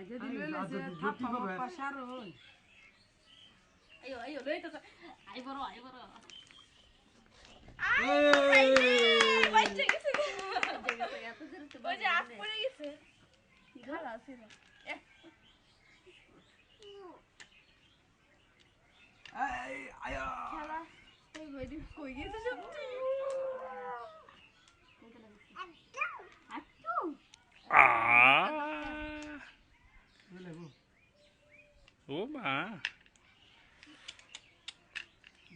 যদি লইলে যে থাপ্পা মাপ্পা সার হই আইও আইও লই তো আই বড় এই বাইচে গেছে এত জোরে তো ওই যে আট পড়ে গেছে খালা ছিল এই আয়া খেলা ওই বইদি কই গেছে সত্যি আটটু ও মা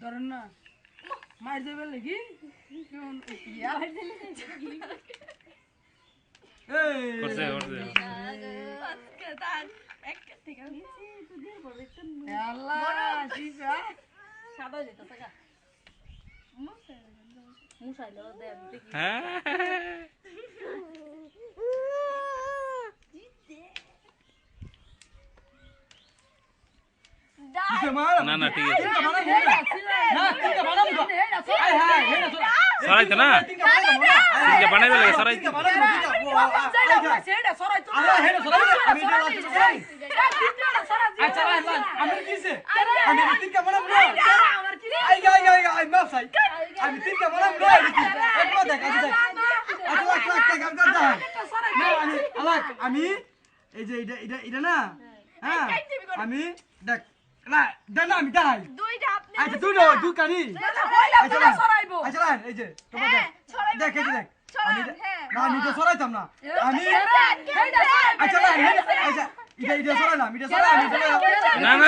ধরেন না মার যাবে লাগি ইয়া এই করছে আজকে দান এক থেকে তো দিয়ে বড় একটু আল্লাহ জিবা সাদা যেত টাকা মুসাইলো দে দেখি হ্যাঁ কিসে মারা না না ঠিক আছে তিনটা বানাম না তিনটা বানাম তো আয় হায় হেনা সরাইতো না তিনটা বানাম না ঠিক বানাইবে লাগে সরাই তিনটা বানাম না সেটা সরাই তো আরে হেনা সরাই আমি এটা লাস্ট সরাই তিনটা সরাই আচ্ছা লান আমি কিসে আমি তিনটা বানাম না আমার কি আই আই মাফ সাই আমি তিনটা বানাম না একবার দেখ আচ্ছা দেখ আচ্ছা লাখ আমি করতে হয় না আমি আলাক আমি এই যে এটা না হ্যাঁ আমি দেখ না দেনা আমি দেখাই দুইটা আপনি আচ্ছা তুই তুই কানি সরাইবো আচ্ছা লান এই যে তোমার দেখ ছড়াইবো দেখ এই যে দেখ আমি হ্যাঁ না আমি তো সরাইতাম না আমি আচ্ছা লান আচ্ছা এটা সরাইলাম এটা সরাই আমি না না